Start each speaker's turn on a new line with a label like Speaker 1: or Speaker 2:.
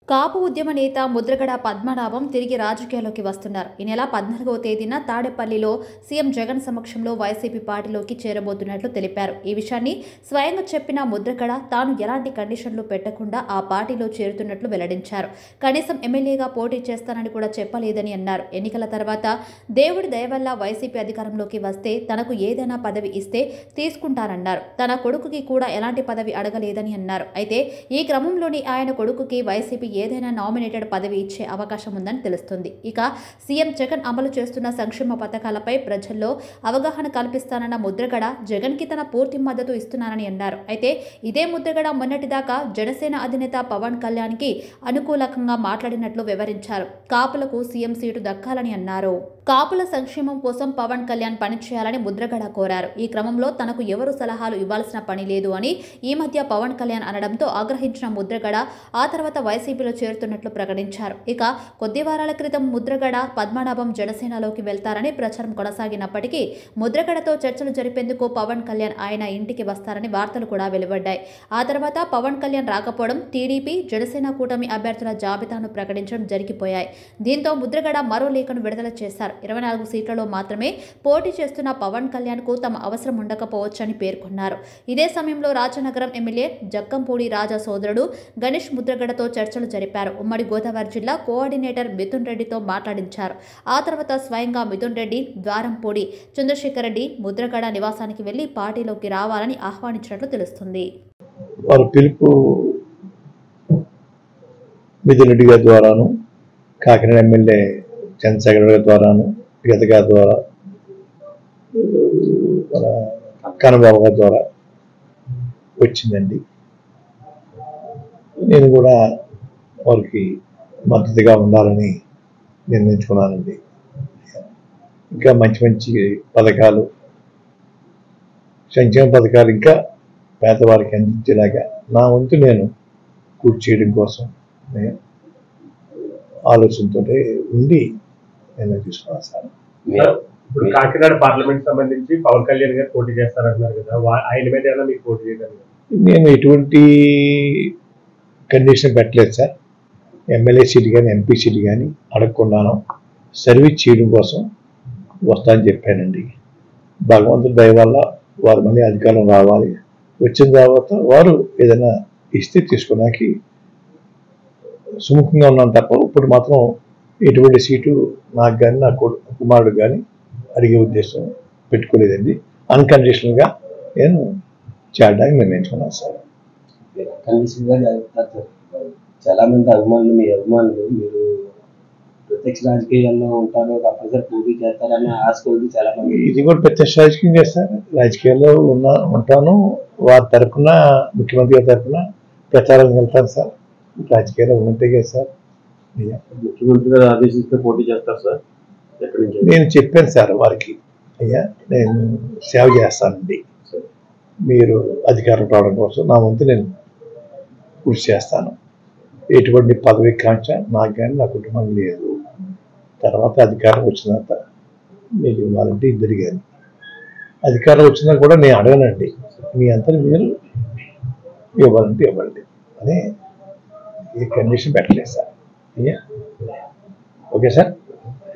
Speaker 1: కాపు ఉద్యమ నేత ముద్రగడ పద్మనాభం తిరిగి రాజకీయాల్లోకి వస్తున్నారు. ఈ నెల 14వ తేదీన తాడేపల్లిలో సీఎం జగన్ సమక్షంలో వైసీపీ పార్టీలోకి చేరబోతున్నట్లు తెలిపారు. ఈ విషయాన్ని స్వయంగా చెప్పిన ముద్రగడ తాను ఎలాంటి కండిషన్లు పెట్టకుండా ఆ పార్టీలో చేరుతున్నట్లు వెల్లడించారు. కనీసం ఎమ్మెల్యేగా పోటీ చేస్తానని కూడా చెప్పలేదని అన్నారు. ఎన్నికల తర్వాత దేవుడి దయ వల్ల వైసీపీ అధికారంలోకి వస్తే తనకు ఏదైనా పదవి ఇస్తే తీసుకుంటానన్నారు. తన కొడుకుకి కూడా ఎలాంటి పదవి అడగలేదని అన్నారు. అయితే ఈ క్రమంలోని ఆయన కొడుకుకి వైసీపీ ఏదైనా నామినేటెడ్ పదవి ఇచ్చే అవకాశం ఉందని తెలుస్తుంది. ఇక సీఎం జగన్ అమలు చేస్తున్న సంక్షేమ పథకాలపై ప్రజల్లో అవగాహన కల్పిస్తానన్న ముద్రగడ జగన్ కి తన పూర్తి మద్దతు ఇస్తున్నానని అన్నారు. అయితే ఇదే ముద్రగడ మొన్నటిదాకా జనసేన అధినేత పవన్ కళ్యాణ్ కి అనుకూలంగా మాట్లాడినట్లు వివరించారు. కాపులకు సీఎం సీటు దక్కాలని అన్నారు. కాపుల సంక్షేమం కోసం పవన్ కళ్యాణ్ పనిచేయాలని ముద్రగడ కోరారు. ఈ క్రమంలో తనకు ఎవరు సలహాలు ఇవ్వాల్సిన పని లేదు అని ఈ మధ్య పవన్ కళ్యాణ్ అనడంతో ఆగ్రహించిన ముద్రగడ ఆ తర్వాత వైసీపీలో చేరుతున్నట్లు ప్రకటించారు. ఇక కొద్ది వారాల క్రితం ముద్రగడ పద్మనాభం జనసేనలోకి వెళ్తారని ప్రచారం కొనసాగినప్పటికీ ముద్రగడతో చర్చలు జరిపేందుకు పవన్ కళ్యాణ్ ఆయన ఇంటికి వస్తారని వార్తలు కూడా వెలువడ్డాయి. ఆ తర్వాత పవన్ కళ్యాణ్ రాకపోవడం టీడీపీ జనసేన కూటమి అభ్యర్థుల జాబితాను ప్రకటించడం జరిగిపోయాయి. దీంతో ముద్రగడ మరో లేఖను విడుదల చేశారు. 24 సీట్లలో మాత్రమే పోటీ చేస్తున్న పవన్ కళ్యాణ్ కు తమ అవసరం ఉండకపోవచ్చని పేర్కొన్నారు. ఇదే సమయంలో రాజనగరం ఎమ్మెల్యే జక్కంపూడి రాజా సోదరుడు గణేష్ ముద్రగడతో చర్చలు జరిపారు. ఉమ్మడి గోదావరి జిల్లా కోఆర్డినేటర్ మిథున్ రెడ్డితో మాట్లాడించారు. ఆ తర్వాత స్వయంగా మిథున్ రెడ్డి ద్వారంపూడి చంద్రశేఖర్ రెడ్డి ముద్రగడ నివాసానికి వెళ్లి పార్టీలోకి రావాలని ఆహ్వానించినట్లు తెలుస్తుంది.
Speaker 2: వారు పిలుపు మిథున్ రెడ్డి గారి ద్వారాను, కాకినాడ ఎమ్మెల్యే చంద్రశేఖర్ గారి ద్వారాను, గీత గారి ద్వారా, కనబాబు గారి ద్వారా వచ్చిందండి. నేను కూడా వారికి మద్దతుగా ఉండాలని నిర్ణయించుకున్నానండి. ఇంకా మంచి మంచి పథకాలు, సంక్షేమ పథకాలు ఇంకా పేదవారికి అందించేలాగా నా వంతు నేను కృషి చేయడం కోసం నేను ఆలోచనతో ఉండి నేను తీసుకున్నాను సార్.
Speaker 3: ఇప్పుడు కాకినాడ పార్లమెంట్ సంబంధించి పవన్ కళ్యాణ్ గారు పోటీ చేస్తారంటున్నారు కదా, ఆయన మీద ఏమైనా మీకు పోటీ చేయగలరు?
Speaker 2: నేను ఎటువంటి కండిషన్ పెట్టలేదు సార్. ఎమ్మెల్యే సీట్ కానీ ఎంపీ సీట్ కానీ అడగకుండాను సర్వీస్ చేయడం కోసం వస్తానని చెప్పానండి. భగవంతుడి దయ వల్ల వారు మళ్ళీ అధికారం రావాలి, వచ్చిన తర్వాత వారు ఏదైనా ఇస్తే తీసుకోవడానికి సుముఖంగా ఉన్నాను తప్ప ఇప్పుడు మాత్రం ఎటువంటి సీటు నాకు కానీ నా కుమారుడు కానీ అడిగే ఉద్దేశం పెట్టుకోలేదండి. అన్కండిషనల్గా నేను చేయడానికి నిర్ణయించుకున్నాను సార్.
Speaker 4: చాలా మంది అభిమానులు, మీ అభిమానులు మీరు ప్రత్యక్ష రాజకీయాల్లో ఉంటారు, కంపల్సరీ పోటీ చేస్తారని ఆశ కొద్ది చాలా మంది.
Speaker 2: ఇది కూడా ప్రత్యక్ష రాజకీయం చేస్తారు. రాజకీయాల్లో ఉంటాను. వారి తరఫున, ముఖ్యమంత్రి గారి తరఫున ప్రచారం వెళ్తాను సార్. రాజకీయాల్లో ఉన్నట్టే కదా సార్.
Speaker 4: ముఖ్యమంత్రి గారు ఆదేశిస్తే పోటీ చేస్తారు సార్. ఎక్కడి నుంచి?
Speaker 2: నేను చెప్పాను సార్ వారికి, అయ్యా నేను సేవ చేస్తానండి, మీరు అధికారం రావడం కోసం నా వంతు నేను కృషి చేస్తాను. ఎటువంటి పదవి కాంక్ష నాకు కానీ నా కుటుంబం లేదు. తర్వాత అధికారం వచ్చినాక మీకు ఇవ్వాలంటే ఇద్దరు కానీ అధికారం వచ్చినా కూడా నేను అడగనండి, మీ అంతా మీరు ఇవ్వాలంటే ఇవ్వండి అని ఏ కండిషన్ పెట్టలేదు సార్. అయ్యా ఓకే సార్.